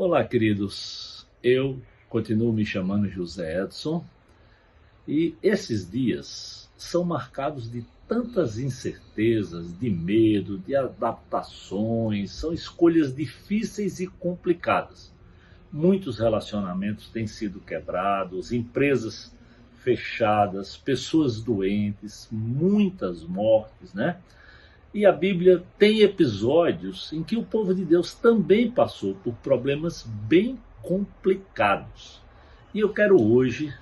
Olá, queridos. Eu continuo me chamando José Edson e esses dias são marcados de tantas incertezas, de medo, de adaptações, são escolhas difíceis e complicadas. Muitos relacionamentos têm sido quebrados, empresas fechadas, pessoas doentes, muitas mortes, né? E a Bíblia tem episódios em que o povo de Deus também passou por problemas bem complicados. E eu quero hoje,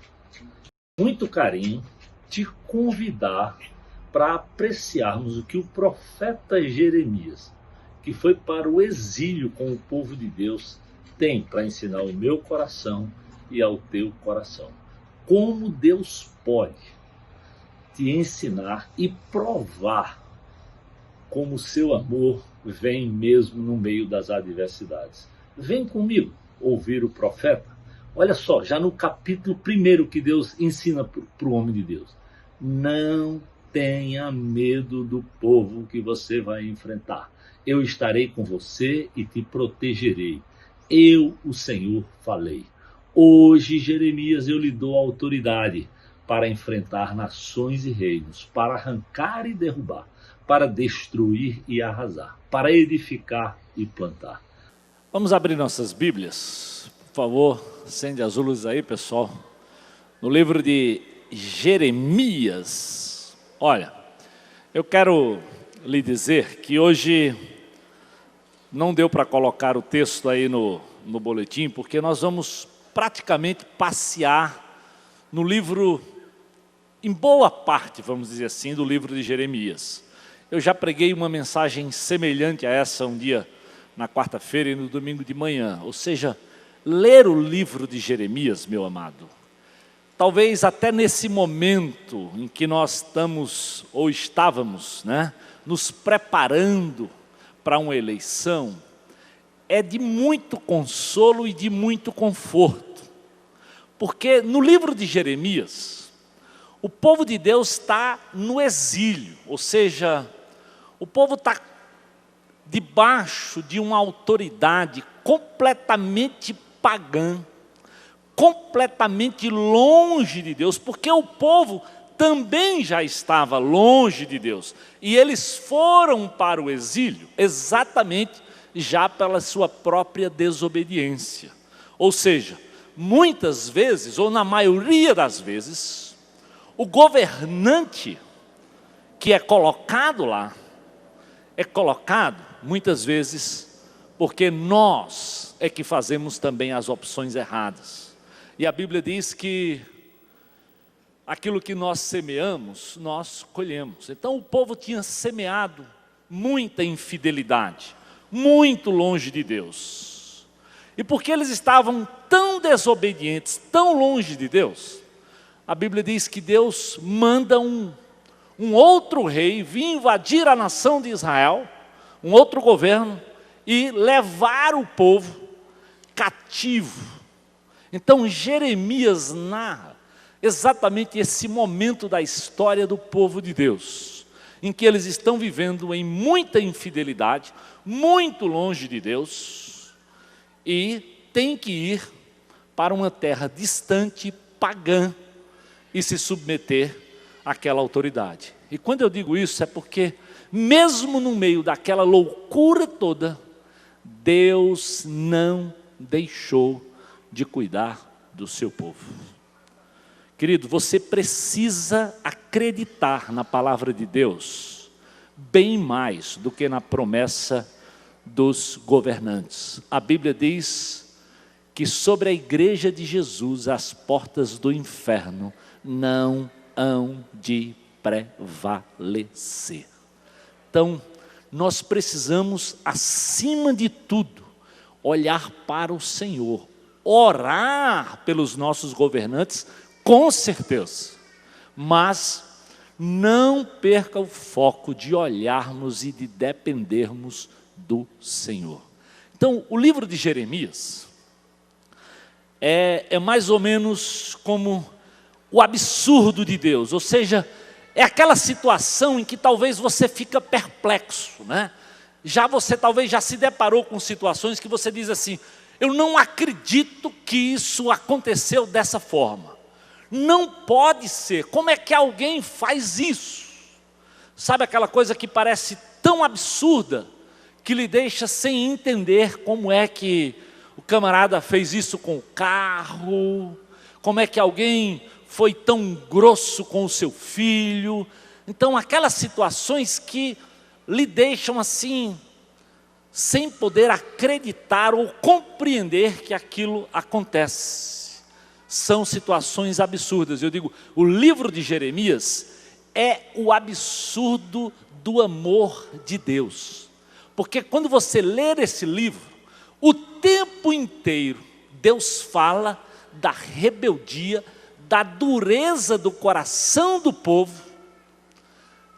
com muito carinho, te convidar para apreciarmos o que o profeta Jeremias, que foi para o exílio com o povo de Deus, tem para ensinar ao meu coração e ao teu coração. Como Deus pode te ensinar e provar como o seu amor vem mesmo no meio das adversidades. Vem comigo ouvir o profeta. Olha só, já no capítulo 1 que Deus ensina para o homem de Deus. Não tenha medo do povo que você vai enfrentar. Eu estarei com você e te protegerei. Eu, o Senhor, falei. Hoje, Jeremias, eu lhe dou autoridade para enfrentar nações e reinos, para arrancar e derrubar, para destruir e arrasar, para edificar e plantar. Vamos abrir nossas Bíblias, por favor, acende as luzes aí, pessoal. No livro de Jeremias. Olha, eu quero lhe dizer que hoje não deu para colocar o texto aí no boletim, porque nós vamos praticamente passear no livro, em boa parte, vamos dizer assim, do livro de Jeremias. Eu já preguei uma mensagem semelhante a essa um dia na quarta-feira e no domingo de manhã. Ou seja, ler o livro de Jeremias, meu amado, talvez até nesse momento em que nós estamos, ou estávamos, né, nos preparando para uma eleição, é de muito consolo e de muito conforto. Porque no livro de Jeremias, o povo de Deus está no exílio, ou seja, o povo está debaixo de uma autoridade completamente pagã, completamente longe de Deus, porque o povo também já estava longe de Deus, e eles foram para o exílio exatamente já pela sua própria desobediência. Ou seja, muitas vezes, ou na maioria das vezes, o governante que é colocado lá, é colocado muitas vezes porque nós é que fazemos também as opções erradas. E a Bíblia diz que aquilo que nós semeamos, nós colhemos. Então o povo tinha semeado muita infidelidade, muito longe de Deus. E porque eles estavam tão desobedientes, tão longe de Deus, a Bíblia diz que Deus manda um outro rei vir invadir a nação de Israel, um outro governo, e levar o povo cativo. Então Jeremias narra exatamente esse momento da história do povo de Deus, em que eles estão vivendo em muita infidelidade, muito longe de Deus, e tem que ir para uma terra distante, pagã, e se submeter àquela autoridade. E quando eu digo isso é porque, mesmo no meio daquela loucura toda, Deus não deixou de cuidar do seu povo. Querido, você precisa acreditar na palavra de Deus bem mais do que na promessa dos governantes. A Bíblia diz que sobre a igreja de Jesus as portas do inferno não hão de prevalecer. Então, nós precisamos, acima de tudo, olhar para o Senhor, orar pelos nossos governantes, com certeza, mas não perca o foco de olharmos e de dependermos do Senhor. Então, o livro de Jeremias é mais ou menos como o absurdo de Deus, ou seja, é aquela situação em que talvez você fica perplexo, né? Você talvez já se deparou com situações que você diz assim, Eu não acredito que isso aconteceu dessa forma. Não pode ser. Como é que alguém faz isso? Sabe aquela coisa que parece tão absurda, que lhe deixa sem entender como é que o camarada fez isso com o carro, como é que alguém foi tão grosso com o seu filho. Então, aquelas situações que lhe deixam assim, sem poder acreditar ou compreender que aquilo acontece. São situações absurdas. Eu digo, o livro de Jeremias é o absurdo do amor de Deus. Porque quando você ler esse livro, o tempo inteiro Deus fala da rebeldia, da dureza do coração do povo,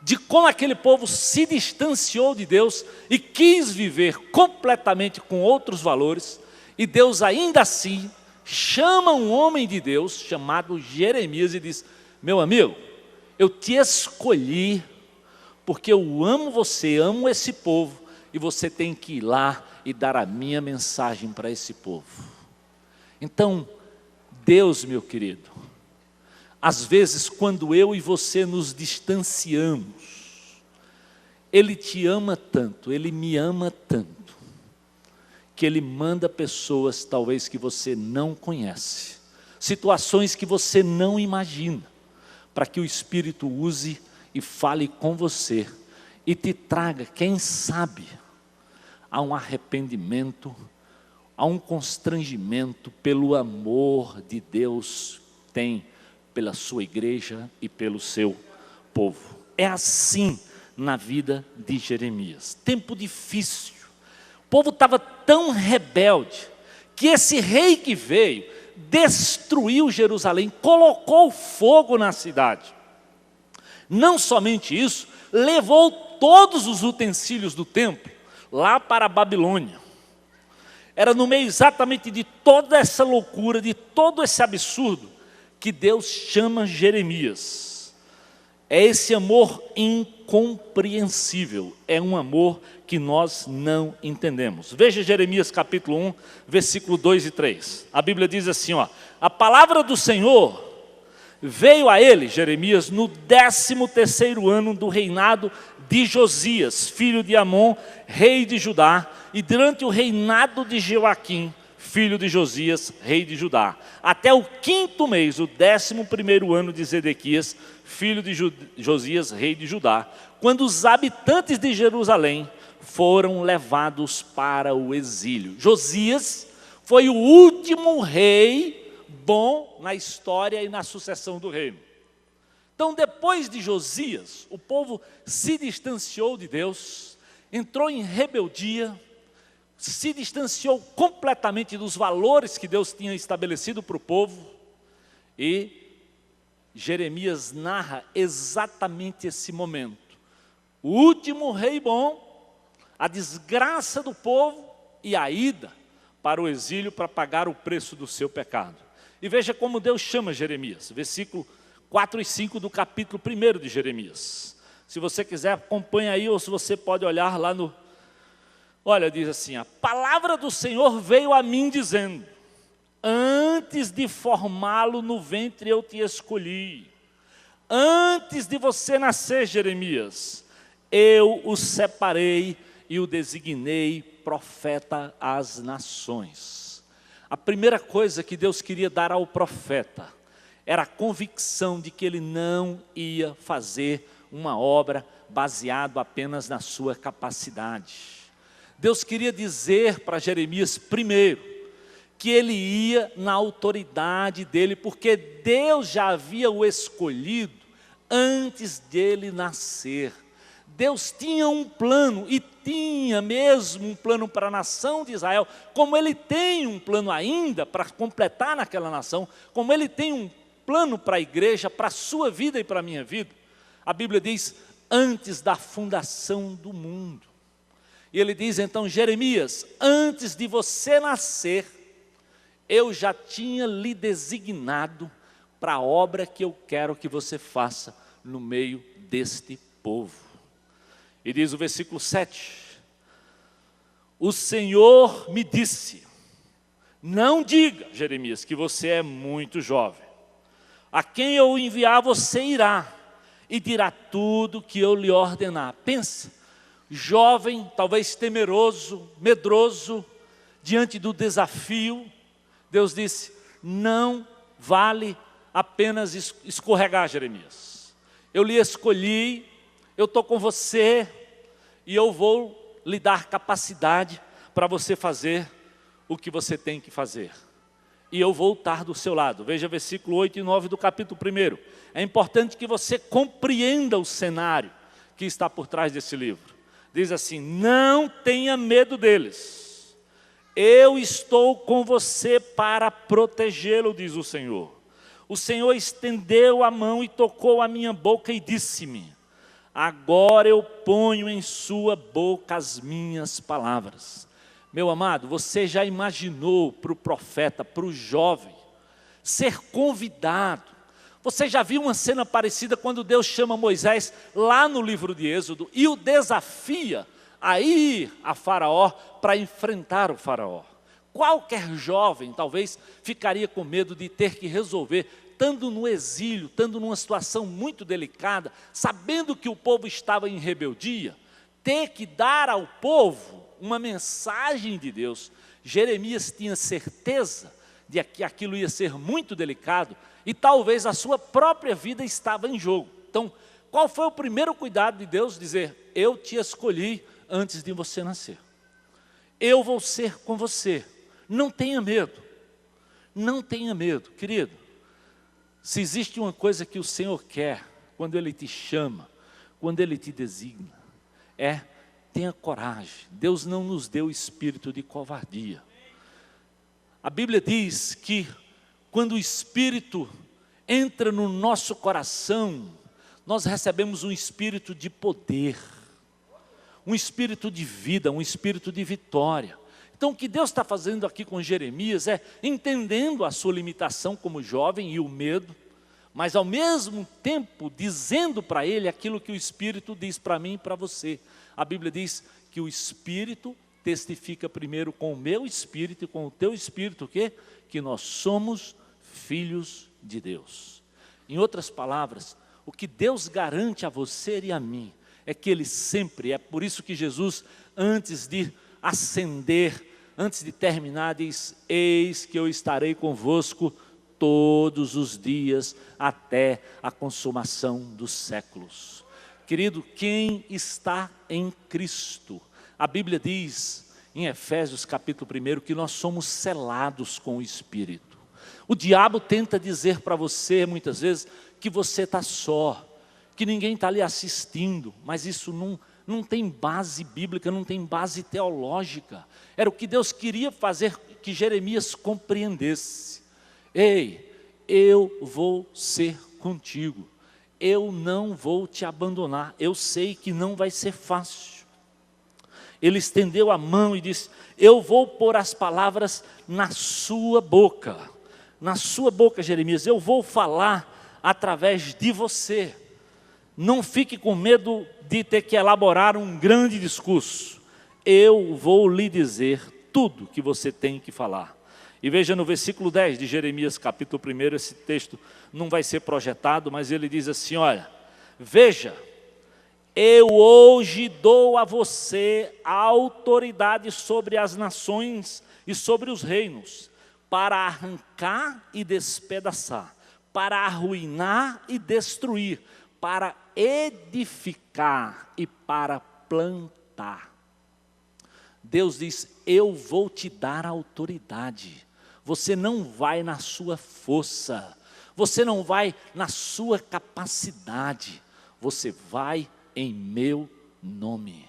de como aquele povo se distanciou de Deus e quis viver completamente com outros valores, e Deus ainda assim chama um homem de Deus chamado Jeremias e diz: meu amigo, eu te escolhi porque eu amo você, amo esse povo, e você tem que ir lá e dar a minha mensagem para esse povo. Então, Deus, meu querido, às vezes quando eu e você nos distanciamos, Ele te ama tanto, Ele me ama tanto, que Ele manda pessoas talvez que você não conhece, situações que você não imagina, para que o Espírito use e fale com você, e te traga, quem sabe, a um arrependimento, a um constrangimento pelo amor de Deus tem pela sua igreja e pelo seu povo. É assim na vida de Jeremias. Tempo difícil. O povo estava tão rebelde que esse rei que veio destruiu Jerusalém, colocou fogo na cidade. Não somente isso, levou todos os utensílios do templo lá para a Babilônia. Era no meio exatamente de toda essa loucura, de todo esse absurdo, que Deus chama Jeremias. É esse amor incompreensível, é um amor que nós não entendemos. Veja Jeremias capítulo 1, versículo 2 e 3. A Bíblia diz assim, ó: a palavra do Senhor veio a ele, Jeremias, no 13º ano do reinado de Josias, filho de Amon, rei de Judá, e durante o reinado de Joaquim, filho de Josias, rei de Judá, até o 5º mês, o 11º ano de Zedequias, filho de Josias, rei de Judá, quando os habitantes de Jerusalém foram levados para o exílio. Josias foi o último rei bom na história e na sucessão do reino. Então, depois de Josias, o povo se distanciou de Deus, entrou em rebeldia, se distanciou completamente dos valores que Deus tinha estabelecido para o povo, e Jeremias narra exatamente esse momento. O último rei bom, a desgraça do povo e a ida para o exílio para pagar o preço do seu pecado. E veja como Deus chama Jeremias, versículo 4 e 5 do capítulo 1 de Jeremias. Se você quiser, acompanha aí, ou se você pode olhar lá no... Olha, diz assim: a palavra do Senhor veio a mim dizendo: antes de formá-lo no ventre eu te escolhi. Antes de você nascer, Jeremias, eu o separei e o designei profeta às nações. A primeira coisa que Deus queria dar ao profeta era a convicção de que ele não ia fazer uma obra baseado apenas na sua capacidade. Deus queria dizer para Jeremias primeiro que ele ia na autoridade dele, porque Deus já havia o escolhido antes dele nascer. Deus tinha um plano, e tinha mesmo um plano para a nação de Israel, como ele tem um plano ainda para completar naquela nação, como ele tem um plano para a igreja, para a sua vida e para a minha vida. A Bíblia diz: antes da fundação do mundo. E ele diz então: Jeremias, antes de você nascer, eu já tinha lhe designado para a obra que eu quero que você faça no meio deste povo. E diz o versículo 7, o Senhor me disse, Não diga, Jeremias, que você é muito jovem. A quem eu enviar você irá e dirá tudo que eu lhe ordenar. Pense, jovem, talvez temeroso, medroso, diante do desafio, Deus disse, não vale apenas escorregar, Jeremias. Eu lhe escolhi, eu estou com você e eu vou lhe dar capacidade para você fazer o que você tem que fazer. E eu vou estar do seu lado. Veja versículo 8 e 9 do capítulo 1. É importante que você compreenda o cenário que está por trás desse livro. Diz assim, não tenha medo deles. Eu estou com você para protegê-lo, diz o Senhor. O Senhor estendeu a mão e tocou a minha boca e disse-me, agora eu ponho em sua boca as minhas palavras. Meu amado, você já imaginou para o profeta, para o jovem, ser convidado? Você já viu uma cena parecida quando Deus chama Moisés lá no livro de Êxodo e o desafia a ir a Faraó para enfrentar o Faraó? Qualquer jovem talvez ficaria com medo de ter que resolver, estando no exílio, estando numa situação muito delicada, sabendo que o povo estava em rebeldia, ter que dar ao povo uma mensagem de Deus. Jeremias tinha certeza de que aquilo ia ser muito delicado e talvez a sua própria vida estava em jogo. Então, qual foi o primeiro cuidado de Deus? Dizer, eu te escolhi antes de você nascer. Eu vou ser com você. Não tenha medo. Não tenha medo, querido. Se existe uma coisa que o Senhor quer, quando Ele te chama, quando Ele te designa, tenha coragem. Deus não nos deu espírito de covardia. A Bíblia diz que quando o Espírito entra no nosso coração, nós recebemos um espírito de poder, um espírito de vida, um espírito de vitória. Então o que Deus está fazendo aqui com Jeremias é entendendo a sua limitação como jovem e o medo, mas ao mesmo tempo dizendo para ele aquilo que o Espírito diz para mim e para você. A Bíblia diz que o Espírito testifica primeiro com o meu espírito e com o teu espírito o quê? Que nós somos filhos de Deus. Em outras palavras, o que Deus garante a você e a mim é que Ele sempre, é por isso que Jesus, antes de ascender, antes de terminar, diz, eis que eu estarei convosco todos os dias até a consumação dos séculos. Querido, quem está em Cristo? A Bíblia diz em Efésios capítulo 1 que nós somos selados com o Espírito. O diabo tenta dizer para você muitas vezes que você está só, que ninguém está lhe assistindo, mas isso não tem base bíblica, não tem base teológica. Era o que Deus queria fazer que Jeremias compreendesse. Ei, eu vou ser contigo, eu não vou te abandonar, eu sei que não vai ser fácil. Ele estendeu a mão e disse, eu vou pôr as palavras na sua boca, Jeremias, eu vou falar através de você. Não fique com medo de ter que elaborar um grande discurso, eu vou lhe dizer tudo que você tem que falar. E veja no versículo 10 de Jeremias capítulo 1, esse texto não vai ser projetado, mas ele diz assim, olha, veja, eu hoje dou a você a autoridade sobre as nações e sobre os reinos, para arrancar e despedaçar, para arruinar e destruir, para edificar e para plantar. Deus diz, eu vou te dar autoridade. Você não vai na sua força, você não vai na sua capacidade, você vai em meu nome.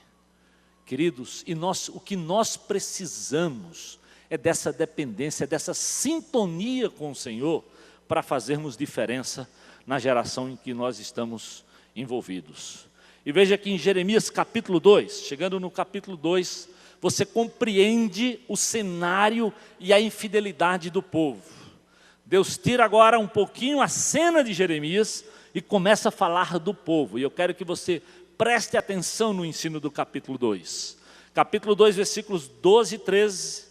Queridos, o que nós precisamos é dessa dependência, dessa sintonia com o Senhor, para fazermos diferença na geração em que nós estamos envolvidos. E veja aqui em Jeremias capítulo 2, chegando no capítulo 2, você compreende o cenário e a infidelidade do povo. Deus tira agora um pouquinho a cena de Jeremias e começa a falar do povo. E eu quero que você preste atenção no ensino do capítulo 2. Capítulo 2, versículos 12 e 13.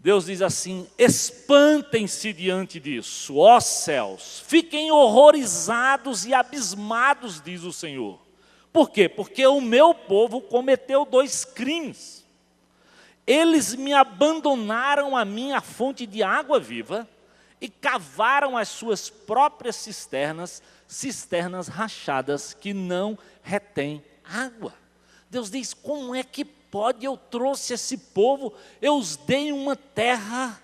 Deus diz assim: espantem-se diante disso, ó céus, fiquem horrorizados e abismados, diz o Senhor. Por quê? Porque o meu povo cometeu 2 crimes. Eles me abandonaram a minha fonte de água viva e cavaram as suas próprias cisternas, cisternas rachadas que não retêm água. Deus diz: como é que pode? Eu trouxe esse povo, eu os dei uma terra,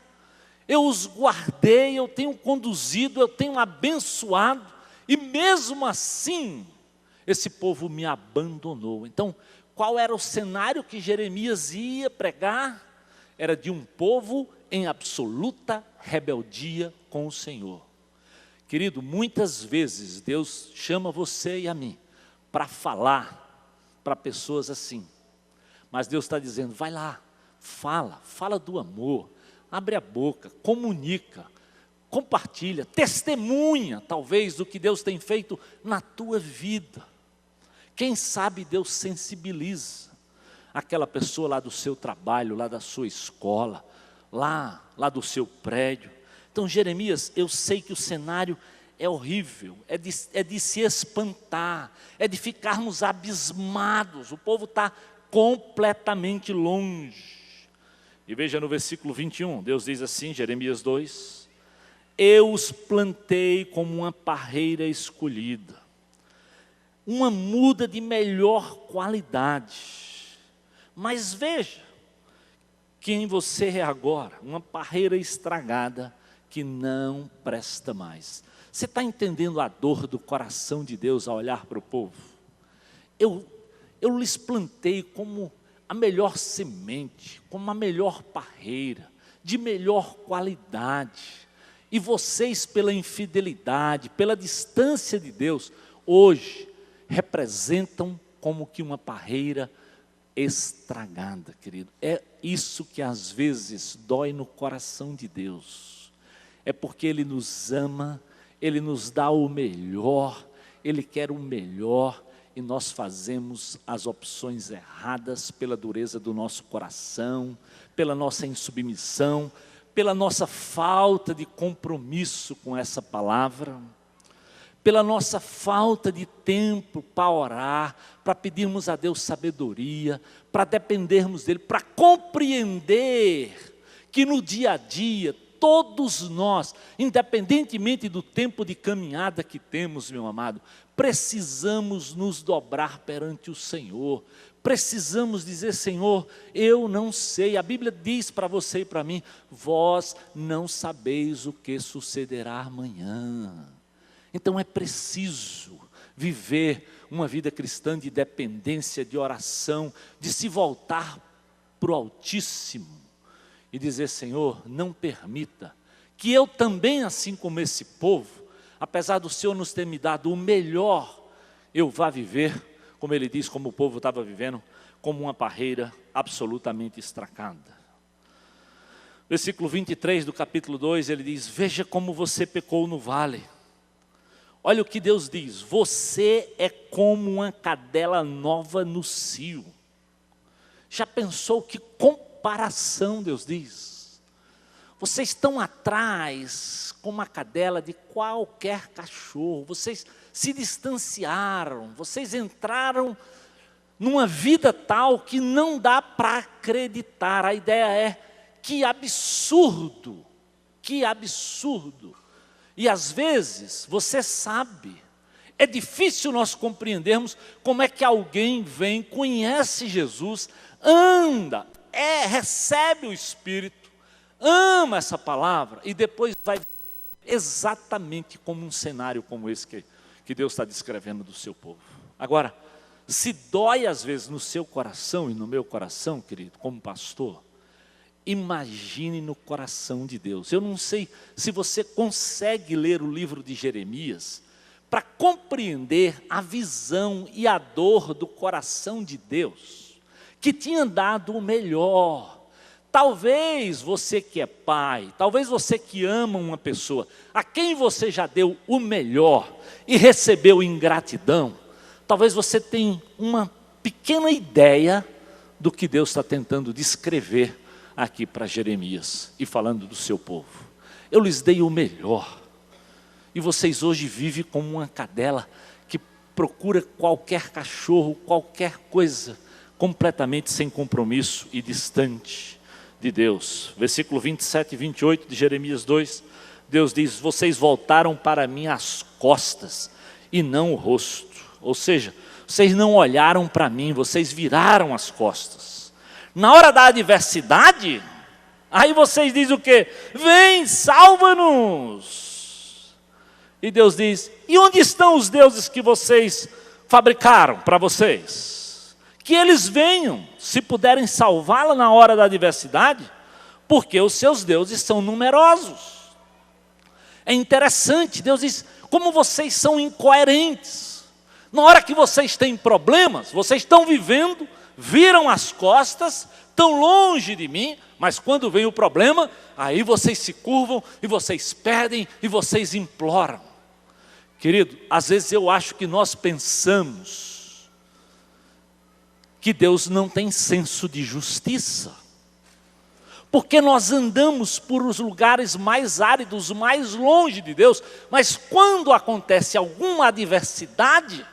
eu os guardei, eu tenho conduzido, eu tenho abençoado, e mesmo assim, esse povo me abandonou. Então, qual era o cenário que Jeremias ia pregar? Era de um povo em absoluta rebeldia com o Senhor. Querido, muitas vezes Deus chama você e a mim para falar para pessoas assim. Mas Deus está dizendo: vai lá, fala do amor, abre a boca, comunica, compartilha, testemunha talvez do que Deus tem feito na tua vida. Quem sabe Deus sensibiliza aquela pessoa lá do seu trabalho, lá da sua escola, lá do seu prédio. Então, Jeremias, eu sei que o cenário é horrível, é de se espantar, é de ficarmos abismados. O povo está completamente longe. E veja no versículo 21, Deus diz assim, Jeremias 2: eu os plantei como uma parreira escolhida, uma muda de melhor qualidade. Mas veja, quem você é agora, uma parreira estragada que não presta mais. Você está entendendo a dor do coração de Deus ao olhar para o povo? Eu lhes plantei como a melhor semente, como a melhor parreira, de melhor qualidade. E vocês, pela infidelidade, pela distância de Deus, hoje representam como que uma parreira estragada, querido. É isso que às vezes dói no coração de Deus. É porque Ele nos ama, Ele nos dá o melhor, Ele quer o melhor, e nós fazemos as opções erradas pela dureza do nosso coração, pela nossa insubmissão, pela nossa falta de compromisso com essa palavra, pela nossa falta de tempo para orar, para pedirmos a Deus sabedoria, para dependermos dEle, para compreender que no dia a dia, todos nós, independentemente do tempo de caminhada que temos, meu amado, precisamos nos dobrar perante o Senhor, precisamos dizer: Senhor, eu não sei. A Bíblia diz para você e para mim: vós não sabeis o que sucederá amanhã. Então é preciso viver uma vida cristã de dependência, de oração, de se voltar para o Altíssimo e dizer: Senhor, não permita que eu também, assim como esse povo, apesar do Senhor nos ter me dado o melhor, eu vá viver, como Ele diz, como o povo estava vivendo, como uma parreira absolutamente estragada. Versículo 23 do capítulo 2, ele diz: veja como você pecou no vale. Olha o que Deus diz: você é como uma cadela nova no cio. Já pensou que comparação? Deus diz: vocês estão atrás como uma cadela de qualquer cachorro, vocês se distanciaram, vocês entraram numa vida tal que não dá para acreditar. A ideia é: que absurdo, que absurdo. E às vezes, você sabe, é difícil nós compreendermos como é que alguém vem, conhece Jesus, anda, recebe o Espírito, ama essa palavra e depois vai viver exatamente como um cenário como esse que Deus está descrevendo do seu povo. Agora, se dói às vezes no seu coração e no meu coração, querido, como pastor, imagine no coração de Deus. Eu não sei se você consegue ler o livro de Jeremias para compreender a visão e a dor do coração de Deus, que tinha dado o melhor. Talvez você que é pai, talvez você que ama uma pessoa, a quem você já deu o melhor e recebeu ingratidão, talvez você tenha uma pequena ideia do que Deus está tentando descrever aqui para Jeremias e falando do seu povo. Eu lhes dei o melhor. E vocês hoje vivem como uma cadela que procura qualquer cachorro, qualquer coisa, completamente sem compromisso e distante de Deus. Versículo 27 e 28 de Jeremias 2, Deus diz: vocês voltaram para mim as costas e não o rosto. Ou seja, vocês não olharam para mim, vocês viraram as costas. Na hora da adversidade, aí vocês dizem o quê? Vem, salva-nos. E Deus diz: e onde estão os deuses que vocês fabricaram para vocês? Que eles venham, se puderem salvá-la na hora da adversidade, porque os seus deuses são numerosos. É interessante, Deus diz: como vocês são incoerentes. Na hora que vocês têm problemas, vocês estão vivendo, viram as costas, estão longe de mim, mas quando vem o problema, aí vocês se curvam, e vocês pedem, e vocês imploram. Querido, às vezes eu acho que nós pensamos que Deus não tem senso de justiça, porque nós andamos por os lugares mais áridos, mais longe de Deus, mas quando acontece alguma adversidade,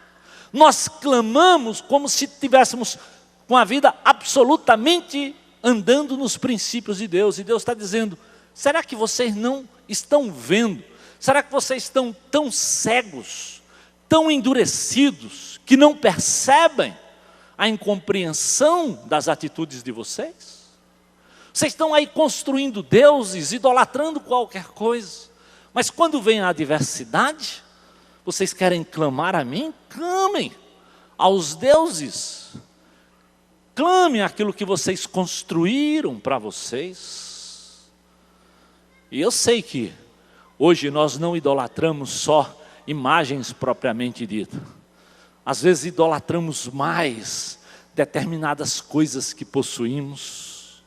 nós clamamos como se tivéssemos com a vida absolutamente andando nos princípios de Deus, e Deus está dizendo: será que vocês não estão vendo? Será que vocês estão tão cegos, tão endurecidos, que não percebem a incompreensão das atitudes de vocês? Vocês estão aí construindo deuses, idolatrando qualquer coisa, mas quando vem a adversidade, vocês querem clamar a mim? Clamem aos deuses, clamem aquilo que vocês construíram para vocês. E eu sei que hoje nós não idolatramos só imagens propriamente ditas. Às vezes idolatramos mais determinadas coisas que possuímos,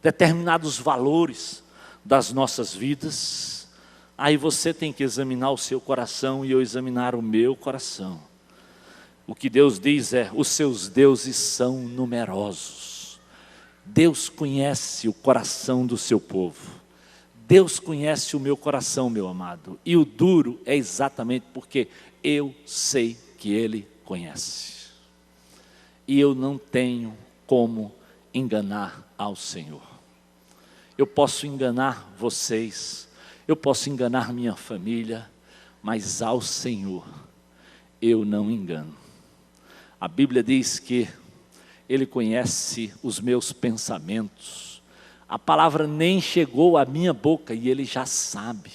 determinados valores das nossas vidas. Aí você tem que examinar o seu coração e eu examinar o meu coração. O que Deus diz é: os seus deuses são numerosos. Deus conhece o coração do seu povo. Deus conhece o meu coração, meu amado. E o duro é exatamente porque eu sei que Ele conhece. E eu não tenho como enganar ao Senhor. Eu posso enganar vocês, eu posso enganar minha família, mas ao Senhor eu não engano. A Bíblia diz que Ele conhece os meus pensamentos. A palavra nem chegou à minha boca e Ele já sabe.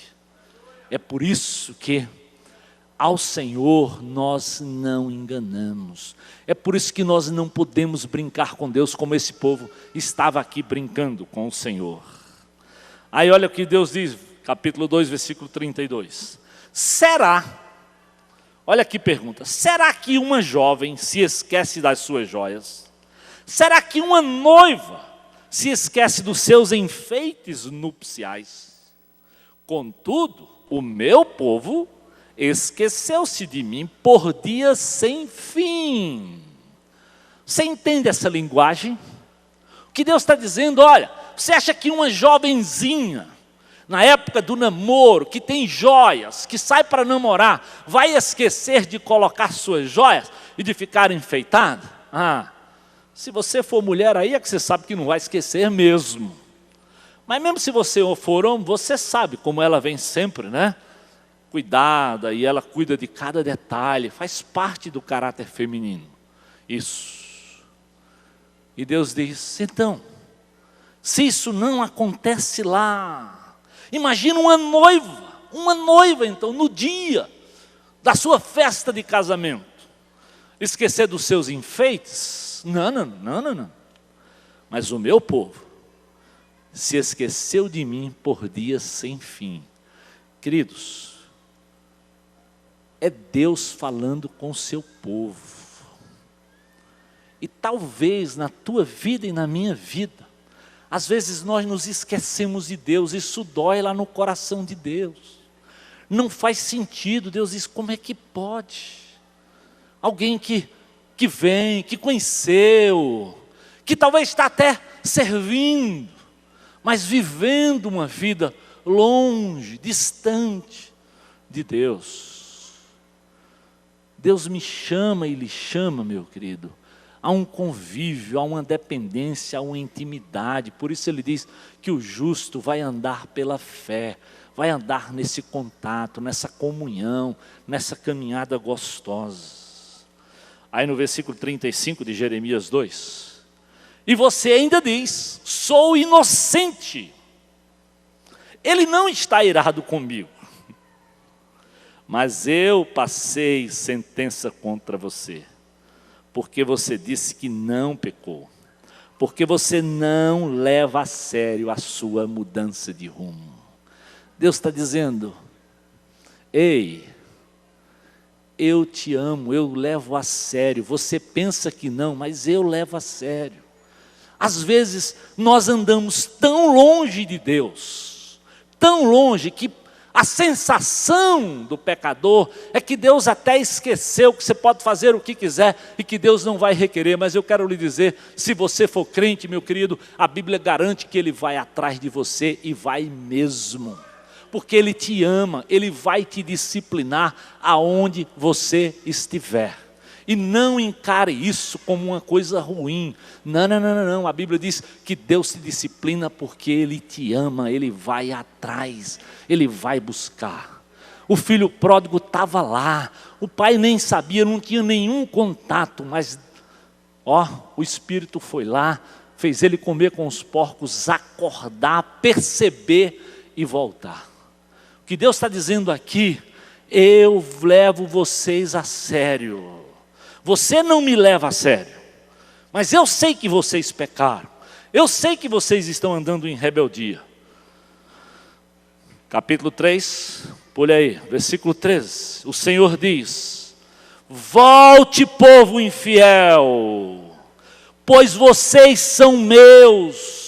É por isso que ao Senhor nós não enganamos. É por isso que nós não podemos brincar com Deus como esse povo estava aqui brincando com o Senhor. Aí olha o que Deus diz, capítulo 2, versículo 32. Será, olha que pergunta, será que uma jovem se esquece das suas joias? Será que uma noiva se esquece dos seus enfeites nupciais? Contudo, o meu povo esqueceu-se de mim por dias sem fim. Você entende essa linguagem? O que Deus está dizendo: olha, você acha que uma jovenzinha, na época do namoro, que tem joias, que sai para namorar, vai esquecer de colocar suas joias e de ficar enfeitada? Se você for mulher aí, é que você sabe que não vai esquecer mesmo. Mas mesmo se você for homem, você sabe como ela vem sempre, né? Cuidada, e ela cuida de cada detalhe, faz parte do caráter feminino. Isso. E Deus diz: então, se isso não acontece lá, imagina uma noiva então, no dia da sua festa de casamento, esquecer dos seus enfeites? Não. Mas o meu povo se esqueceu de mim por dias sem fim. Queridos, é Deus falando com o seu povo. E talvez na tua vida e na minha vida, às vezes nós nos esquecemos de Deus, isso dói lá no coração de Deus. Não faz sentido. Deus diz: como é que pode? Alguém que vem, que conheceu, que talvez está até servindo, mas vivendo uma vida longe, distante de Deus. Deus me chama e lhe chama, meu querido, a um convívio, a uma dependência, a uma intimidade. Por isso ele diz que o justo vai andar pela fé, vai andar nesse contato, nessa comunhão, nessa caminhada gostosa. Aí no versículo 35 de Jeremias 2, e você ainda diz, sou inocente, ele não está irado comigo, mas eu passei sentença contra você, porque você disse que não pecou, porque você não leva a sério a sua mudança de rumo. Deus está dizendo, ei, eu te amo, eu levo a sério. Você pensa que não, mas eu levo a sério. Às vezes nós andamos tão longe de Deus, tão longe que a sensação do pecador é que Deus até esqueceu que você pode fazer o que quiser e que Deus não vai requerer. Mas eu quero lhe dizer, se você for crente, meu querido, a Bíblia garante que Ele vai atrás de você e vai mesmo. Porque Ele te ama, Ele vai te disciplinar aonde você estiver. E não encare isso como uma coisa ruim. Não. A Bíblia diz que Deus te disciplina porque Ele te ama, Ele vai atrás, Ele vai buscar. O filho pródigo estava lá, o pai nem sabia, não tinha nenhum contato, mas o Espírito foi lá, fez ele comer com os porcos, acordar, perceber e voltar. O que Deus está dizendo aqui, eu levo vocês a sério. Você não me leva a sério, mas eu sei que vocês pecaram, eu sei que vocês estão andando em rebeldia. Capítulo 3, olha aí, versículo 13, o Senhor diz, volte povo infiel, pois vocês são meus.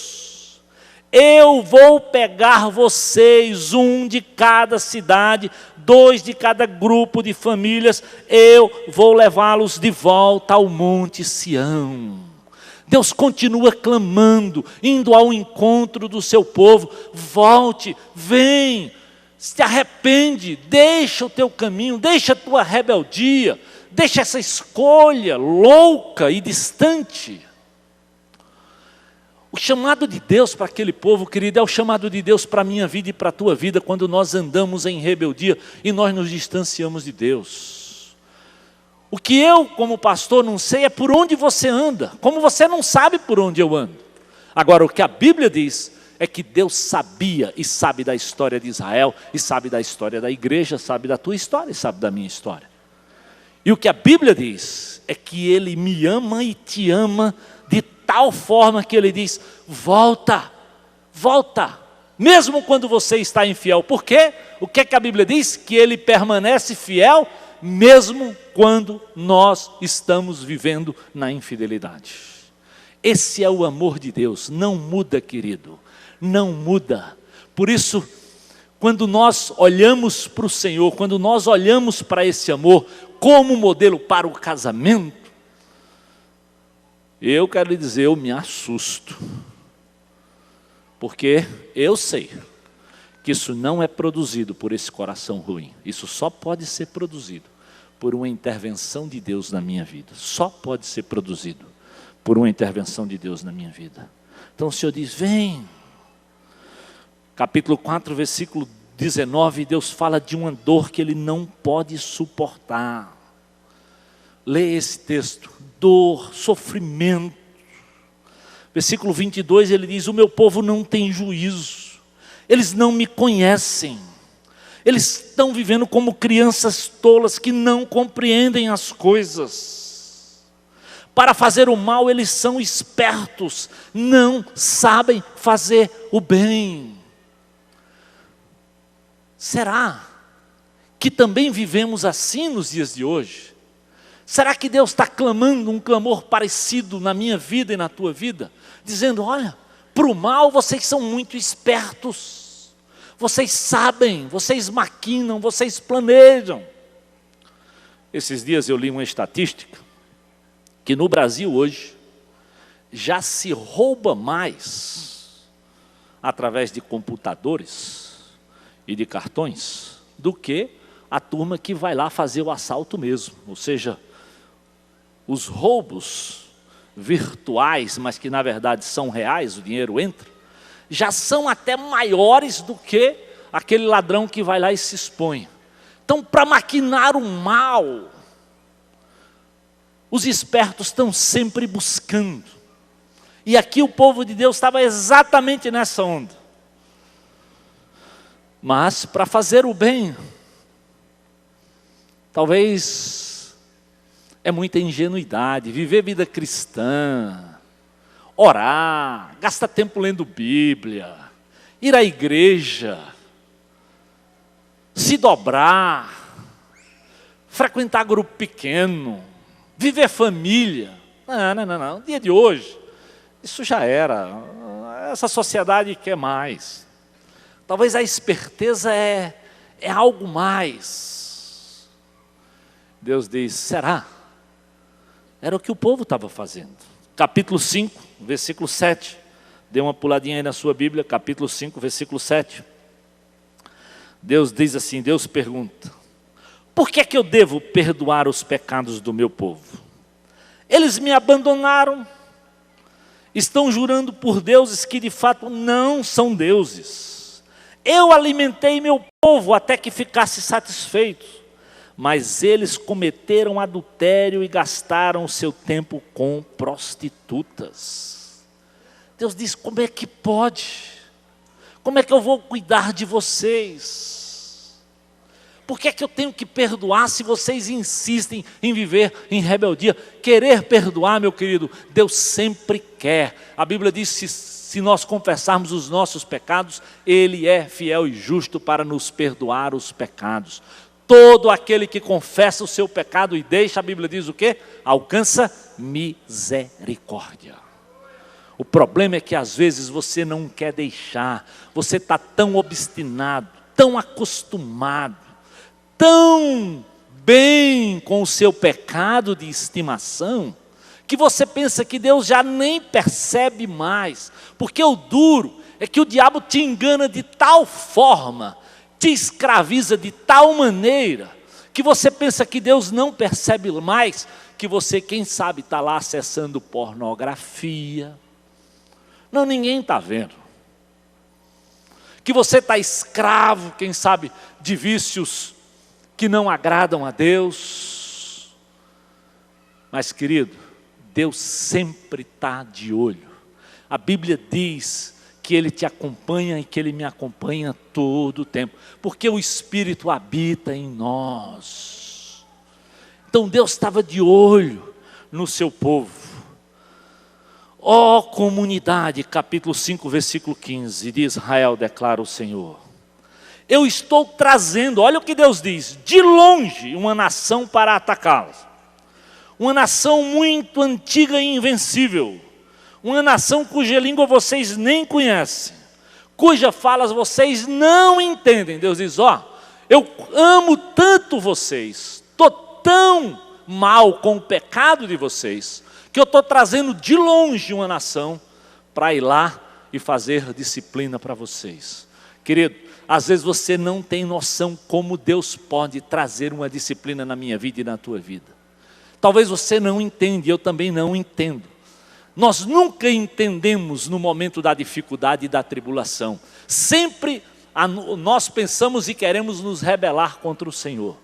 Eu vou pegar vocês, um de cada cidade, 2 de cada grupo de famílias, eu vou levá-los de volta ao Monte Sião. Deus continua clamando, indo ao encontro do seu povo, volte, vem, se arrepende, deixa o teu caminho, deixa a tua rebeldia, deixa essa escolha louca e distante. O chamado de Deus para aquele povo, querido, é o chamado de Deus para a minha vida e para a tua vida, quando nós andamos em rebeldia e nós nos distanciamos de Deus. O que eu, como pastor, não sei é por onde você anda, como você não sabe por onde eu ando. Agora, o que a Bíblia diz é que Deus sabia e sabe da história de Israel, e sabe da história da igreja, sabe da tua história e sabe da minha história. E o que a Bíblia diz é que Ele me ama e te ama de tal forma que Ele diz, volta, volta, mesmo quando você está infiel. Por quê? O que é que a Bíblia diz? Que Ele permanece fiel, mesmo quando nós estamos vivendo na infidelidade. Esse é o amor de Deus, não muda, querido, não muda. Por isso, quando nós olhamos para o Senhor, quando nós olhamos para esse amor como modelo para o casamento, eu quero lhe dizer, eu me assusto, porque eu sei que isso não é produzido por esse coração ruim, isso só pode ser produzido por uma intervenção de Deus na minha vida, só pode ser produzido por uma intervenção de Deus na minha vida. Então o Senhor diz, vem, capítulo 4, versículo 19, Deus fala de uma dor que Ele não pode suportar. Lê esse texto, dor, sofrimento. Versículo 22, Ele diz, o meu povo não tem juízo, eles não me conhecem, eles estão vivendo como crianças tolas que não compreendem as coisas. Para fazer o mal eles são espertos, não sabem fazer o bem. Será que também vivemos assim nos dias de hoje? Será que Deus está clamando um clamor parecido na minha vida e na tua vida? Dizendo, olha, para o mal vocês são muito espertos, vocês sabem, vocês maquinam, vocês planejam. Esses dias eu li uma estatística, que no Brasil hoje, já se rouba mais através de computadores e de cartões do que a turma que vai lá fazer o assalto mesmo. Ou seja, os roubos virtuais, mas que na verdade são reais, o dinheiro entra, já são até maiores do que aquele ladrão que vai lá e se expõe. Então, para maquinar o mal, os espertos estão sempre buscando. E aqui o povo de Deus estava exatamente nessa onda. Mas para fazer o bem, talvez é muita ingenuidade, viver vida cristã, orar, gastar tempo lendo Bíblia, ir à igreja, se dobrar, frequentar grupo pequeno, viver família. Não. No dia de hoje, isso já era. Essa sociedade quer mais. Talvez a esperteza é algo mais. Deus diz, será? Era o que o povo estava fazendo. Capítulo 5, versículo 7. Dê uma puladinha aí na sua Bíblia, capítulo 5, versículo 7. Deus diz assim, Deus pergunta, por que é que eu devo perdoar os pecados do meu povo? Eles me abandonaram, estão jurando por deuses que de fato não são deuses. Eu alimentei meu povo até que ficasse satisfeito, mas eles cometeram adultério e gastaram o seu tempo com prostitutas. Deus diz, como é que pode? Como é que eu vou cuidar de vocês? Por que é que eu tenho que perdoar se vocês insistem em viver em rebeldia? Querer perdoar, meu querido, Deus sempre quer. A Bíblia diz, se nós confessarmos os nossos pecados, Ele é fiel e justo para nos perdoar os pecados. Todo aquele que confessa o seu pecado e deixa, a Bíblia diz o quê? Alcança misericórdia. O problema é que às vezes você não quer deixar, você está tão obstinado, tão acostumado, tão bem com o seu pecado de estimação, que você pensa que Deus já nem percebe mais, porque o duro é que o diabo te engana de tal forma, te escraviza de tal maneira, que você pensa que Deus não percebe mais, que você, quem sabe, está lá acessando pornografia. Não, ninguém está vendo. Que você está escravo, quem sabe, de vícios que não agradam a Deus. Mas, querido, Deus sempre está de olho. A Bíblia diz que Ele te acompanha e que Ele me acompanha todo o tempo, porque o Espírito habita em nós. Então Deus estava de olho no seu povo. Ó comunidade, capítulo 5, versículo 15, de Israel, declara o Senhor, eu estou trazendo, olha o que Deus diz, de longe uma nação para atacá-los, uma nação muito antiga e invencível, uma nação cuja língua vocês nem conhecem, cuja fala vocês não entendem. Deus diz, eu amo tanto vocês, estou tão mal com o pecado de vocês, que eu estou trazendo de longe uma nação para ir lá e fazer disciplina para vocês. Querido, às vezes você não tem noção como Deus pode trazer uma disciplina na minha vida e na tua vida. Talvez você não entenda, eu também não entendo. Nós nunca entendemos no momento da dificuldade e da tribulação. Sempre nós pensamos e queremos nos rebelar contra o Senhor.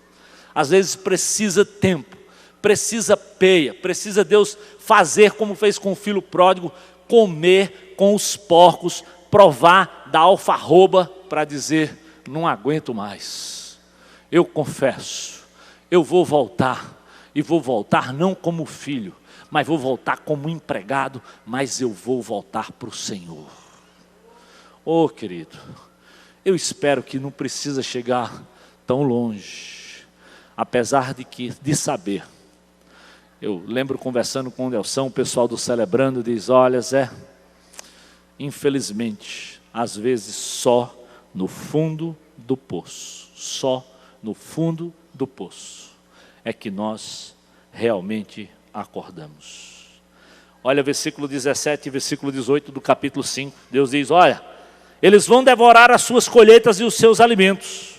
Às vezes precisa tempo, precisa peia, precisa Deus fazer como fez com o filho pródigo, comer com os porcos, provar da alfarroba para dizer, não aguento mais. Eu confesso, eu vou voltar, e vou voltar não como filho, mas vou voltar como empregado, mas eu vou voltar para o Senhor. Oh, querido, eu espero que não precisa chegar tão longe, apesar de saber. Eu lembro conversando com o Nelson, o pessoal do Celebrando diz, olha Zé, infelizmente, às vezes só no fundo do poço, só no fundo do poço, é que nós realmente acordamos. Olha versículo 17 e versículo 18 do capítulo 5, Deus diz, olha, Eles vão devorar as suas colheitas e os seus alimentos.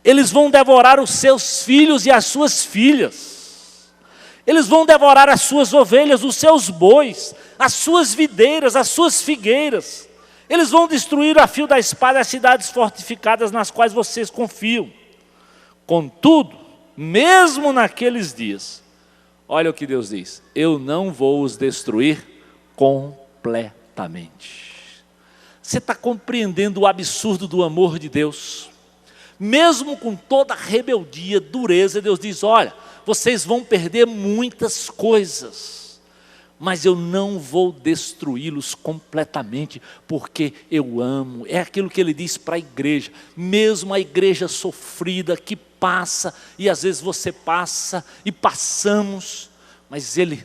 Eles vão devorar os seus filhos e as suas filhas. Eles vão devorar as suas ovelhas, os seus bois, as suas videiras, as suas figueiras. Eles vão destruir a fio da espada as cidades fortificadas nas quais vocês confiam. Contudo, mesmo naqueles dias, olha o que Deus diz: eu não vou os destruir completamente. Você está compreendendo o absurdo do amor de Deus? Mesmo com toda a rebeldia, dureza, Deus diz: olha, vocês vão perder muitas coisas, mas eu não vou destruí-los completamente, porque eu amo. É aquilo que ele diz para a igreja, mesmo a igreja sofrida, que passa, e às vezes você passa, e passamos, mas ele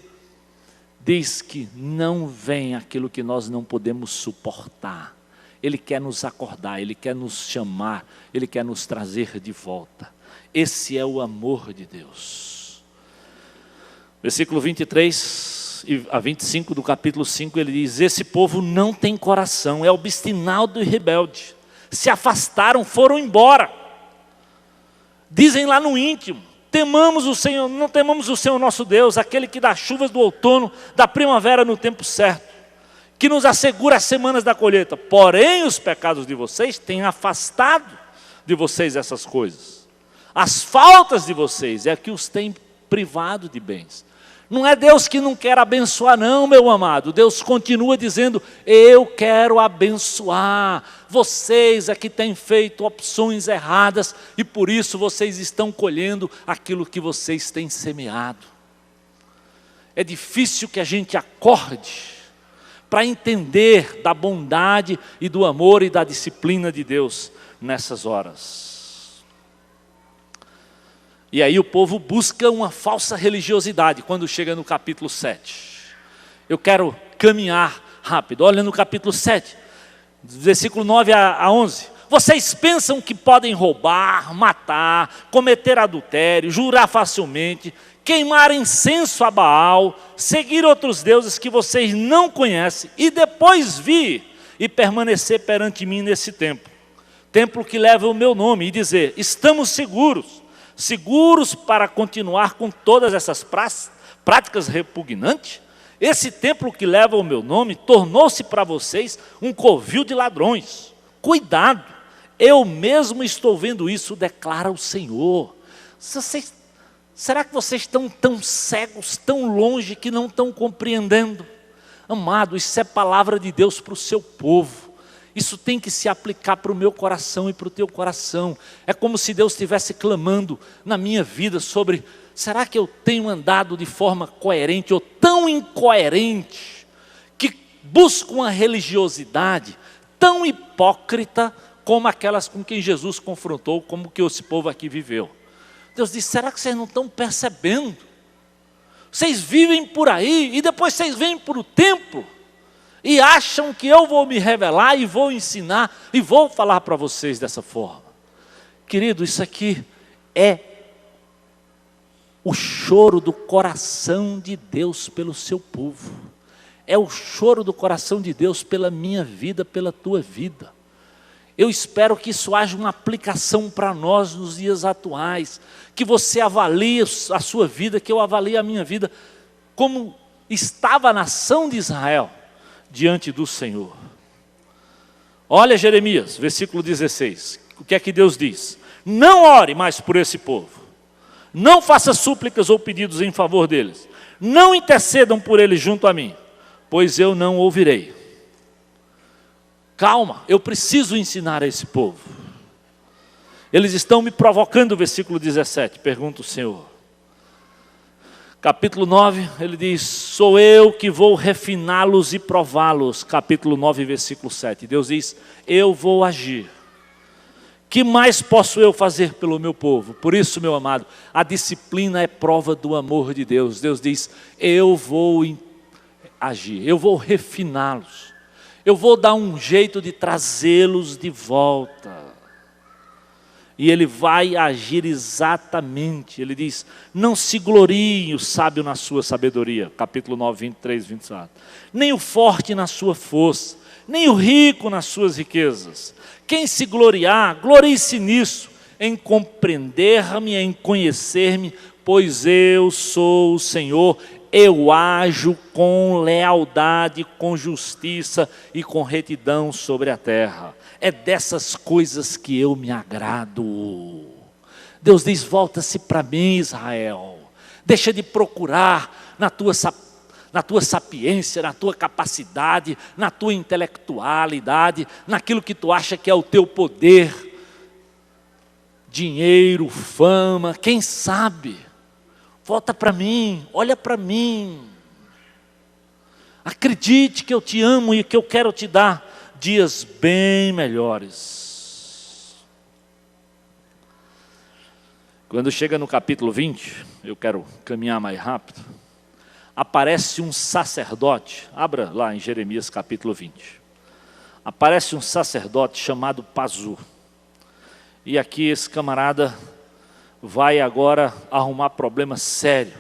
diz que não vem aquilo que nós não podemos suportar. Ele quer nos acordar, Ele quer nos chamar, Ele quer nos trazer de volta. Esse é o amor de Deus. Versículo 23 a 25 do capítulo 5, ele diz: esse povo não tem coração, é obstinado e rebelde. Se afastaram, foram embora. Dizem lá no íntimo: temamos o Senhor, não temamos o Senhor nosso Deus, aquele que dá chuvas do outono, da primavera no tempo certo, que nos assegura as semanas da colheita. Porém, os pecados de vocês têm afastado de vocês essas coisas. As faltas de vocês é que os têm privado de bens. Não é Deus que não quer abençoar, não, meu amado. Deus continua dizendo: eu quero abençoar. Vocês é que têm feito opções erradas e por isso vocês estão colhendo aquilo que vocês têm semeado. É difícil que a gente acorde para entender da bondade e do amor e da disciplina de Deus nessas horas. E aí o povo busca uma falsa religiosidade quando chega no capítulo 7. Eu quero caminhar rápido. Olha no capítulo 7, versículo 9 a 11. Vocês pensam que podem roubar, matar, cometer adultério, jurar facilmente, queimar incenso a Baal, seguir outros deuses que vocês não conhecem e depois vir e permanecer perante mim nesse templo que leva o meu nome, e dizer: estamos seguros para continuar com todas essas práticas repugnantes? Esse templo que leva o meu nome tornou-se para vocês um covil de ladrões. Cuidado, eu mesmo estou vendo isso, declara o Senhor. Será que vocês estão tão cegos, tão longe, que não estão compreendendo? Amado, isso é palavra de Deus para o seu povo. Isso tem que se aplicar para o meu coração e para o teu coração. É como se Deus estivesse clamando na minha vida sobre: será que eu tenho andado de forma coerente ou tão incoerente, que busco uma religiosidade tão hipócrita como aquelas com quem Jesus confrontou, como que esse povo aqui viveu? Deus diz: será que vocês não estão percebendo? Vocês vivem por aí e depois vocês vêm para o templo e acham que eu vou me revelar e vou ensinar e vou falar para vocês dessa forma. Querido, isso aqui é o choro do coração de Deus pelo seu povo. É o choro do coração de Deus pela minha vida, pela tua vida. Eu espero que isso haja uma aplicação para nós nos dias atuais, que você avalie a sua vida, que eu avalie a minha vida, como estava a nação de Israel diante do Senhor. Olha Jeremias, versículo 16, o que é que Deus diz? Não ore mais por esse povo, não faça súplicas ou pedidos em favor deles, não intercedam por eles junto a mim, pois eu não ouvirei. Calma, eu preciso ensinar a esse povo. Eles estão me provocando, versículo 17, pergunta o Senhor. Capítulo 9, ele diz: sou eu que vou refiná-los e prová-los. Capítulo 9, versículo 7, Deus diz: eu vou agir. Que mais posso eu fazer pelo meu povo? Por isso, meu amado, a disciplina é prova do amor de Deus. Deus diz: eu vou agir, eu vou refiná-los. Eu vou dar um jeito de trazê-los de volta. E ele vai agir exatamente. Ele diz: não se glorie o sábio na sua sabedoria. Capítulo 9, 23, 24. Nem o forte na sua força. nem o rico nas suas riquezas. Quem se gloriar, glorie-se nisso, em compreender-me, em conhecer-me, pois eu sou o Senhor, eu ajo com lealdade, com justiça e com retidão sobre a terra. É dessas coisas que eu me agrado. Deus diz, volta-se para mim, Israel. Deixa de procurar na tua sapiência, na tua capacidade, na tua intelectualidade, naquilo que tu acha que é o teu poder. Dinheiro, fama, quem sabe? Volta para mim, olha para mim. Acredite que eu te amo e que eu quero te dar dias bem melhores. Quando chega no capítulo 20, eu quero caminhar mais rápido, aparece um sacerdote, abra lá em Jeremias capítulo 20, aparece um sacerdote chamado Pazur, e aqui esse camarada vai agora arrumar problema sério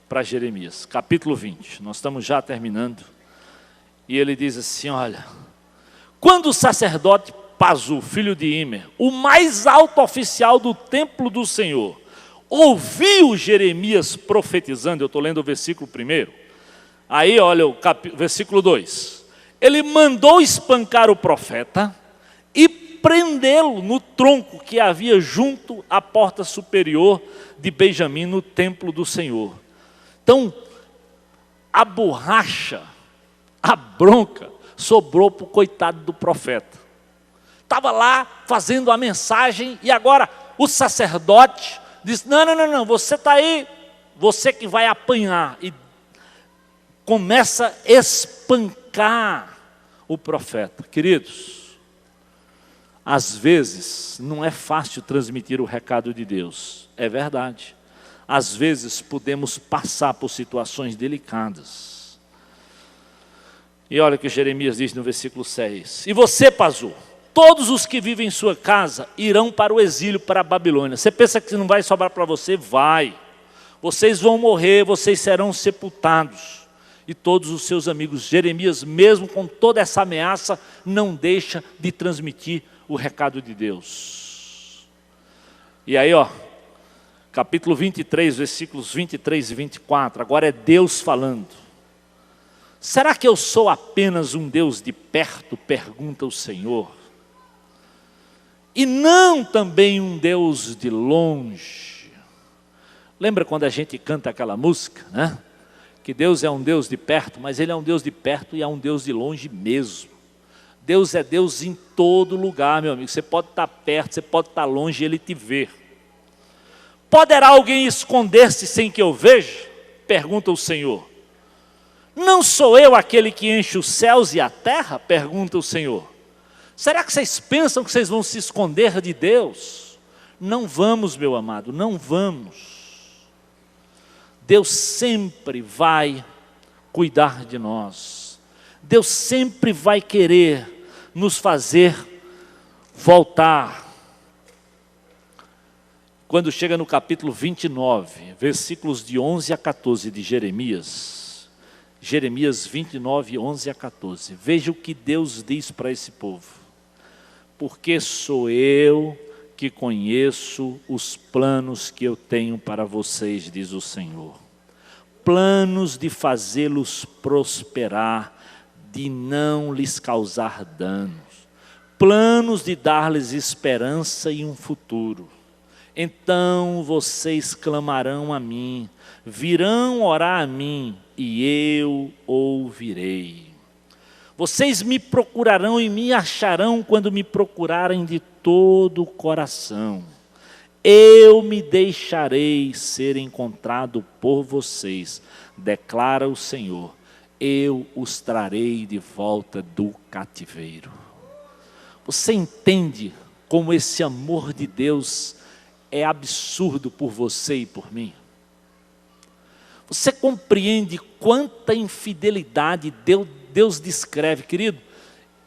para Jeremias, capítulo 20, nós estamos já terminando, e ele diz assim, olha, quando o sacerdote Pazur, filho de Imer, o mais alto oficial do templo do Senhor, ouviu Jeremias profetizando, eu estou lendo o versículo 1, aí olha o versículo 2, ele mandou espancar o profeta e prendê-lo no tronco que havia junto à porta superior de Benjamim no templo do Senhor. Então, a borracha, a bronca, sobrou para o coitado do profeta. Estava lá fazendo a mensagem e agora o sacerdote disse, não, você está aí, você que vai apanhar. E começa a espancar o profeta. Queridos, às vezes não é fácil transmitir o recado de Deus, é verdade. Às vezes podemos passar por situações delicadas. E olha o que Jeremias diz no versículo 6. E você, Pazur, todos os que vivem em sua casa irão para o exílio, para a Babilônia. Você pensa que não vai sobrar para você? Vai. Vocês vão morrer, vocês serão sepultados. E todos os seus amigos. Jeremias, mesmo com toda essa ameaça, não deixa de transmitir o recado de Deus. E aí, ó, capítulo 23, versículos 23 e 24. Agora é Deus falando. Será que eu sou apenas um Deus de perto? Pergunta o Senhor. E não também um Deus de longe. Lembra quando a gente canta aquela música, né? Que Deus é um Deus de perto, mas Ele é um Deus de perto e é um Deus de longe mesmo. Deus é Deus em todo lugar, meu amigo. Você pode estar perto, você pode estar longe, Ele te vê. Poderá alguém esconder-se sem que eu veja? Pergunta o Senhor. Não sou eu aquele que enche os céus e a terra? Pergunta o Senhor. Será que vocês pensam que vocês vão se esconder de Deus? Não vamos, meu amado, não vamos. Deus sempre vai cuidar de nós. Deus sempre vai querer nos fazer voltar. Quando chega no capítulo 29, versículos de 11 a 14 de Jeremias, Jeremias 29, 11 a 14, veja o que Deus diz para esse povo. Porque sou eu que conheço os planos que eu tenho para vocês, diz o Senhor. Planos de fazê-los prosperar, de não lhes causar danos. Planos de dar-lhes esperança e um futuro. Então vocês clamarão a mim, virão orar a mim, e eu ouvirei. Vocês me procurarão e me acharão quando me procurarem de todo o coração. Eu me deixarei ser encontrado por vocês, declara o Senhor. Eu os trarei de volta do cativeiro. Você entende como esse amor de Deus é absurdo por você e por mim? Você compreende quanta infidelidade Deus descreve, querido?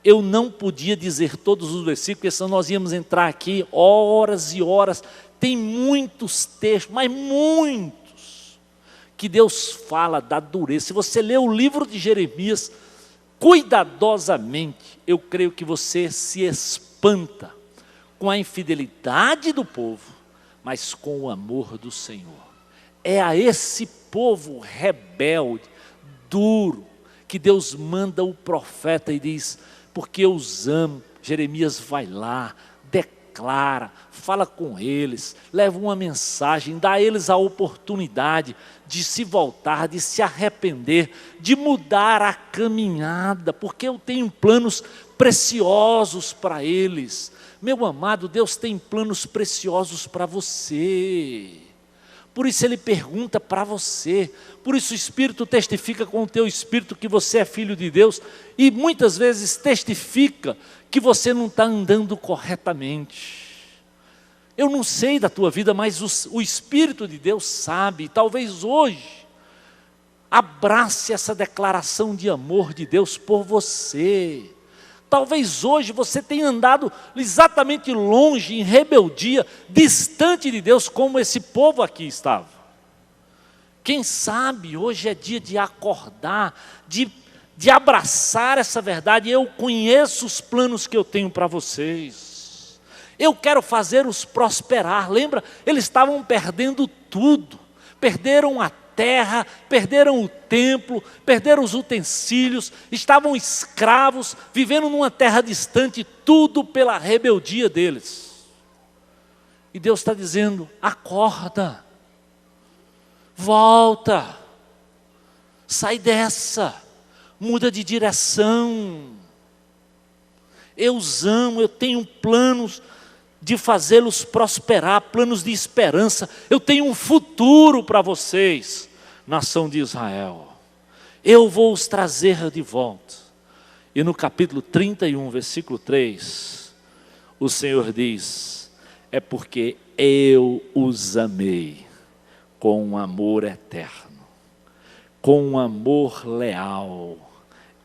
Eu não podia dizer todos os versículos, porque senão nós íamos entrar aqui horas e horas. Tem muitos textos, mas muitos, que Deus fala da dureza. Se você ler o livro de Jeremias, cuidadosamente, eu creio que você se espanta com a infidelidade do povo, mas com o amor do Senhor. É a esse povo rebelde, duro, que Deus manda o profeta e diz: porque eu os amo. Jeremias vai lá, declara, fala com eles, leva uma mensagem, dá a eles a oportunidade de se voltar, de se arrepender, de mudar a caminhada, porque eu tenho planos preciosos para eles. Meu amado, Deus tem planos preciosos para você. Por isso Ele pergunta para você, por isso o Espírito testifica com o teu Espírito que você é filho de Deus, e muitas vezes testifica que você não está andando corretamente. Eu não sei da tua vida, mas o Espírito de Deus sabe. Talvez hoje, abrace essa declaração de amor de Deus por você. Talvez hoje você tenha andado exatamente longe, em rebeldia, distante de Deus, como esse povo aqui estava. Quem sabe hoje é dia de acordar, de abraçar essa verdade. Eu conheço os planos que eu tenho para vocês. Eu quero fazê-los prosperar. Lembra? Eles estavam perdendo tudo. Perderam a terra, perderam o templo, perderam os utensílios, estavam escravos, vivendo numa terra distante, tudo pela rebeldia deles. E Deus está dizendo: acorda, volta, sai dessa, muda de direção. Eu os amo, eu tenho planos de fazê-los prosperar, planos de esperança. Eu tenho um futuro para vocês, nação de Israel. Eu vou os trazer de volta. E no capítulo 31, versículo 3, o Senhor diz: é porque eu os amei com um amor eterno, com um amor leal,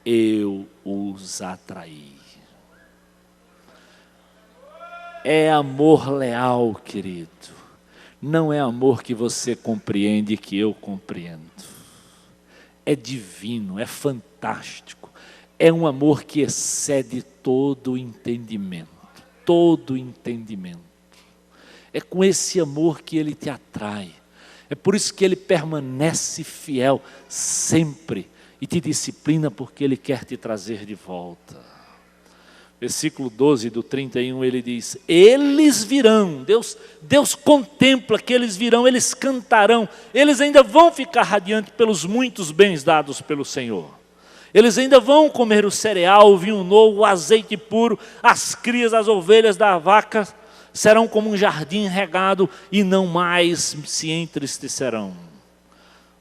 eu os atraí. É amor leal, querido. Não é amor que você compreende, que eu compreendo. É divino, é fantástico. É um amor que excede todo entendimento. Todo entendimento. É com esse amor que Ele te atrai. É por isso que Ele permanece fiel sempre e te disciplina, porque Ele quer te trazer de volta. Versículo 12 do 31, ele diz: eles virão. Deus contempla que eles virão, eles cantarão, eles ainda vão ficar radiantes pelos muitos bens dados pelo Senhor. Eles ainda vão comer o cereal, o vinho novo, o azeite puro, as crias, as ovelhas da vaca serão como um jardim regado e não mais se entristecerão.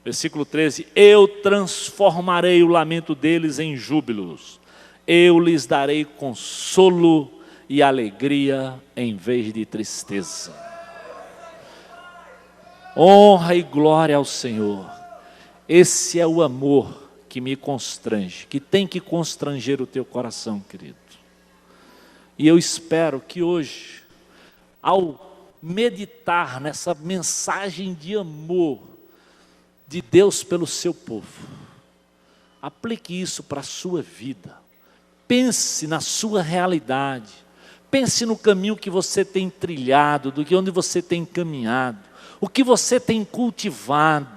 Versículo 13: eu transformarei o lamento deles em júbilos. Eu lhes darei consolo e alegria em vez de tristeza. Honra e glória ao Senhor. Esse é o amor que me constrange, que tem que constranger o teu coração, querido. E eu espero que hoje, ao meditar nessa mensagem de amor de Deus pelo seu povo, aplique isso para a sua vida. Pense na sua realidade, pense no caminho que você tem trilhado, do que onde você tem caminhado, o que você tem cultivado.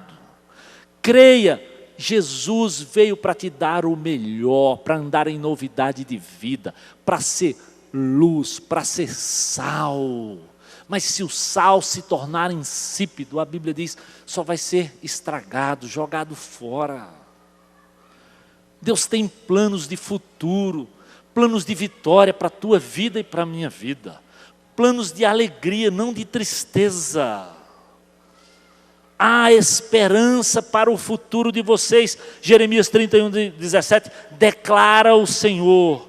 Creia, Jesus veio para te dar o melhor, para andar em novidade de vida, para ser luz, para ser sal. Mas se o sal se tornar insípido, a Bíblia diz, só vai ser estragado, jogado fora. Deus tem planos de futuro, planos de vitória para a tua vida e para a minha vida, planos de alegria, não de tristeza. Há esperança para o futuro de vocês. Jeremias 31, 17, declara o Senhor.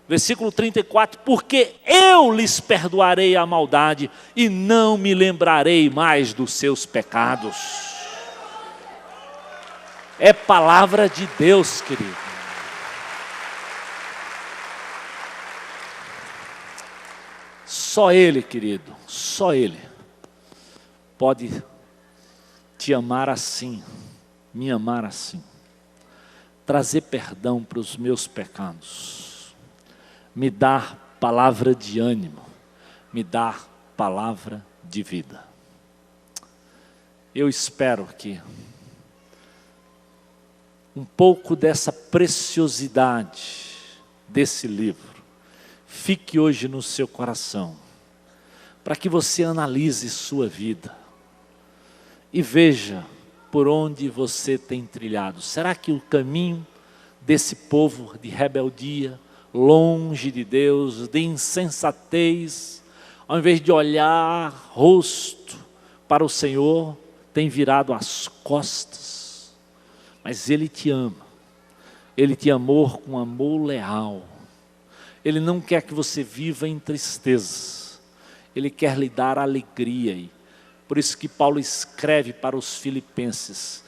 Versículo 34, porque eu lhes perdoarei a maldade e não me lembrarei mais dos seus pecados. É palavra de Deus, querido. Só Ele, querido, só Ele pode te amar assim, me amar assim. trazer perdão para os meus pecados, me dar palavra de ânimo, me dar palavra de vida. Eu espero que um pouco dessa preciosidade desse livro fique hoje no seu coração, para que você analise sua vida e veja por onde você tem trilhado. Será que o caminho desse povo de rebeldia, longe de Deus, de insensatez, ao invés de olhar rosto para o Senhor, tem virado as costas? Mas Ele te ama, Ele te amou com amor leal. Ele não quer que você viva em tristeza, Ele quer lhe dar alegria. Por isso que Paulo escreve para os filipenses: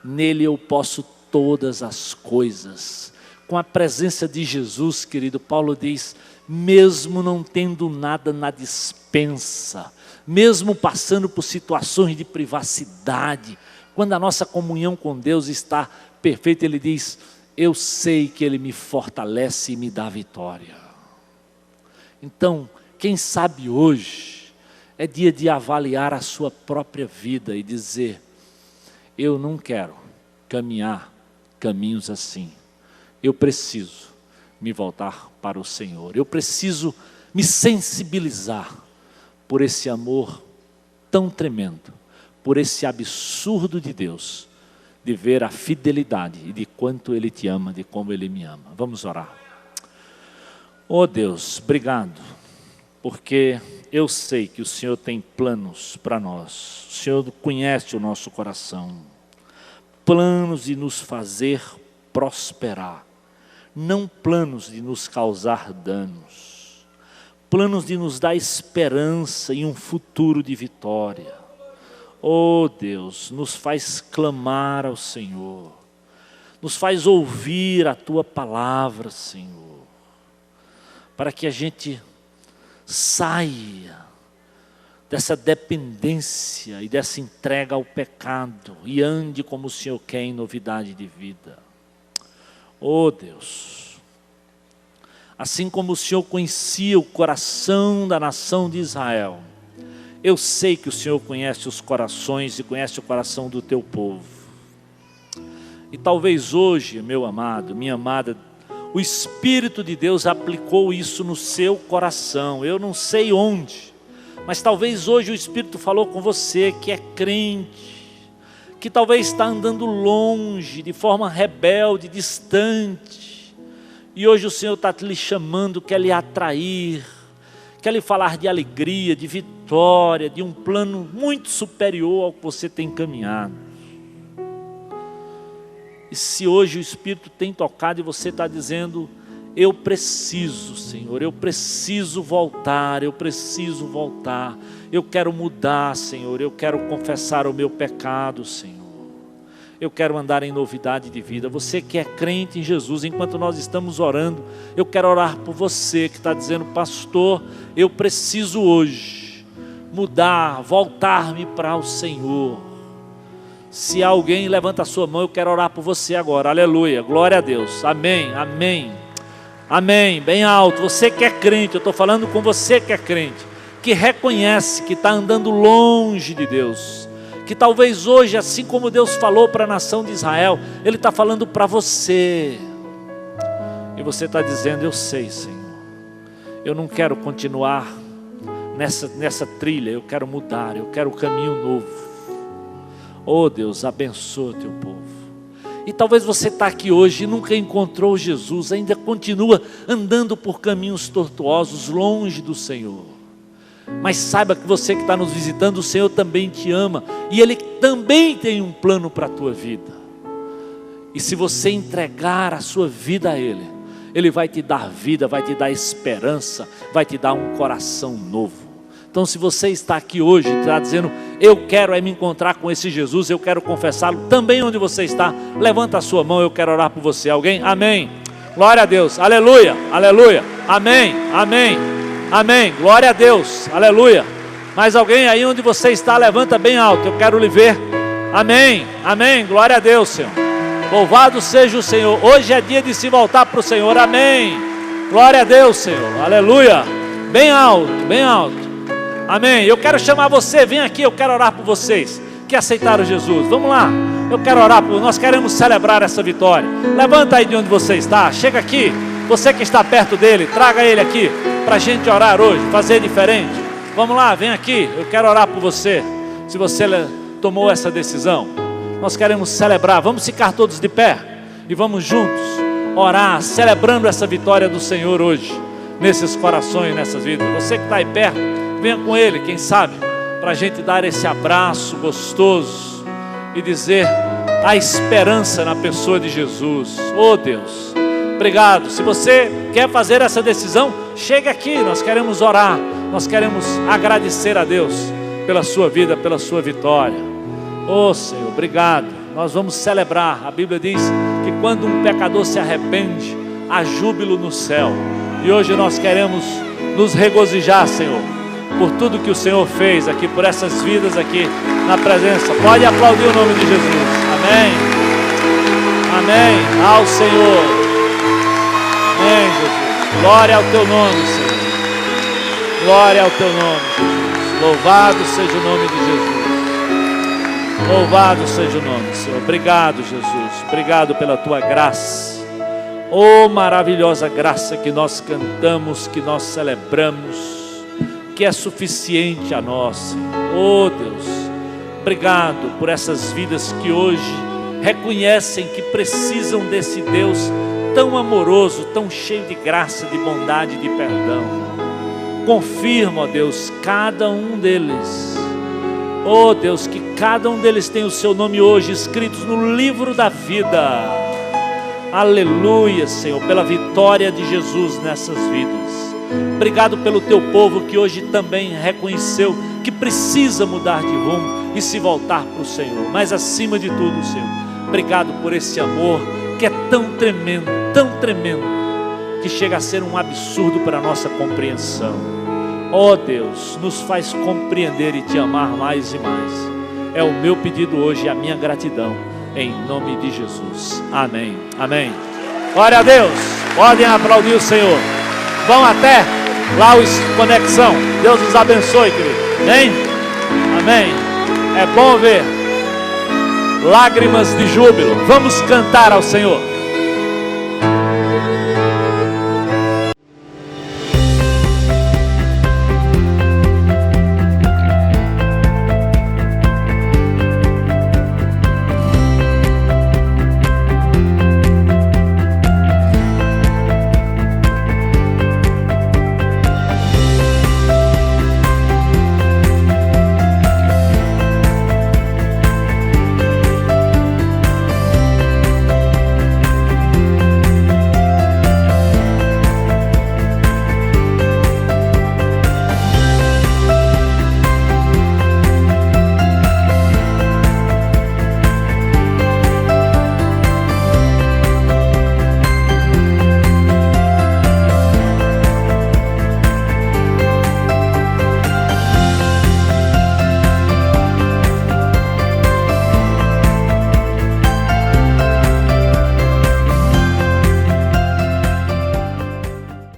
nele eu posso todas as coisas. Com a presença de Jesus, querido, Paulo diz, mesmo não tendo nada na despensa, mesmo passando por situações de privacidade, quando a nossa comunhão com Deus está perfeita, ele diz, eu sei que Ele me fortalece e me dá vitória. Então, quem sabe hoje é dia de avaliar a sua própria vida e dizer, eu não quero caminhar caminhos assim. Eu preciso me voltar para o Senhor. Eu preciso me sensibilizar por esse amor tão tremendo, por esse absurdo de Deus, de ver a fidelidade e de quanto Ele te ama, de como Ele me ama. Vamos orar. Oh Deus, obrigado, porque eu sei que o Senhor tem planos para nós. O Senhor conhece o nosso coração. Planos de nos fazer prosperar. Não planos de nos causar danos. Planos de nos dar esperança e um futuro de vitória. Oh Deus, nos faz clamar ao Senhor. Nos faz ouvir a Tua palavra, Senhor. Para que a gente saia dessa dependência e dessa entrega ao pecado e ande como o Senhor quer em novidade de vida. Oh Deus, assim como o Senhor conhecia o coração da nação de Israel, eu sei que o Senhor conhece os corações e conhece o coração do Teu povo. E talvez hoje, meu amado, minha amada, o Espírito de Deus aplicou isso no seu coração. Eu não sei onde, mas talvez hoje o Espírito falou com você que é crente, que talvez está andando longe, de forma rebelde, distante. E hoje o Senhor está lhe chamando, quer lhe atrair, quer lhe falar de alegria, de vitória, de um plano muito superior ao que você tem caminhado. E se hoje o Espírito tem tocado e você está dizendo, eu preciso, Senhor, eu preciso voltar, eu quero mudar, Senhor, eu quero confessar o meu pecado, Senhor, eu quero andar em novidade de vida. Você que é crente em Jesus, enquanto nós estamos orando, eu quero orar por você que está dizendo, pastor, eu preciso hoje mudar, voltar-me para o Senhor. Se alguém levanta a sua mão, eu quero orar por você agora, aleluia, glória a Deus, amém, amém, amém, bem alto. Você que é crente, eu estou falando com você que é crente, que reconhece que está andando longe de Deus, que talvez hoje, assim como Deus falou para a nação de Israel, Ele está falando para você, e você está dizendo, eu sei, Senhor, eu não quero continuar nessa trilha, eu quero mudar, eu quero um caminho novo. Oh Deus, abençoa o Teu povo. E talvez você está aqui hoje e nunca encontrou Jesus, ainda continua andando por caminhos tortuosos, longe do Senhor. Mas saiba que você que está nos visitando, o Senhor também te ama, e Ele também tem um plano para a tua vida. E se você entregar a sua vida a Ele, Ele vai te dar vida, vai te dar esperança, vai te dar um coração novo. Então se você está aqui hoje, está dizendo, eu quero me encontrar com esse Jesus, eu quero confessá-lo, também onde você está, levanta a sua mão, eu quero orar por você. Alguém? Amém, glória a Deus, aleluia, aleluia, amém, amém, amém, glória a Deus, aleluia. Mais alguém aí onde você está, levanta bem alto, eu quero lhe ver. Amém, amém, glória a Deus, Senhor, Louvado seja o Senhor. Hoje é dia de se voltar para o Senhor. Amém. Glória a Deus, Senhor. Aleluia. Bem alto, bem alto. Amém. Eu quero chamar você, vem aqui, eu quero orar por vocês que aceitaram Jesus. Vamos lá. Eu quero orar por, nós queremos celebrar essa vitória. Levanta aí de onde você está. Chega aqui. Você que está perto dele, traga ele aqui para a gente orar hoje, fazer diferente. Vamos lá, vem aqui. Eu quero orar por você. Se você tomou essa decisão, nós queremos celebrar. Vamos ficar todos de pé e vamos juntos orar, celebrando essa vitória do Senhor hoje, nesses corações, nessas vidas. Você que está aí perto, venha com ele, quem sabe, para a gente dar esse abraço gostoso e dizer a esperança na pessoa de Jesus. Oh Deus, obrigado. Se você quer fazer essa decisão, chegue aqui, nós queremos orar, nós queremos agradecer a Deus pela sua vida, pela sua vitória. Oh Senhor, obrigado. Nós vamos celebrar. A Bíblia diz que quando um pecador se arrepende, há júbilo no céu. E hoje nós queremos nos regozijar, Senhor, por tudo que o Senhor fez aqui, por essas vidas aqui na presença. Pode aplaudir o nome de Jesus. Amém. Amém. Ao Senhor. Amém, Jesus. Glória ao teu nome, Senhor. Glória ao teu nome, Jesus. Louvado seja o nome de Jesus. Louvado seja o nome, Senhor. Obrigado, Jesus. Obrigado pela tua graça. Oh, maravilhosa graça que nós cantamos, que nós celebramos, que é suficiente a nós, Senhor. Oh, Deus, obrigado por essas vidas que hoje reconhecem que precisam desse Deus tão amoroso, tão cheio de graça, de bondade, de perdão. Confirma, ó Deus, cada um deles. Oh Deus, que cada um deles tem o seu nome hoje escritos no livro da vida. Aleluia, Senhor, pela vitória de Jesus nessas vidas. Obrigado pelo teu povo que hoje também reconheceu que precisa mudar de rumo e se voltar para o Senhor. Mas acima de tudo, Senhor, obrigado por esse amor que é tão tremendo, que chega a ser um absurdo para a nossa compreensão. Oh Deus, nos faz compreender e te amar mais e mais. É o meu pedido hoje, a minha gratidão, em nome de Jesus. Amém, amém. Glória a Deus. Podem aplaudir o Senhor. Vão até lá o Conexão. Deus os abençoe, querido. Amém, amém. É bom ver lágrimas de júbilo. Vamos cantar ao Senhor.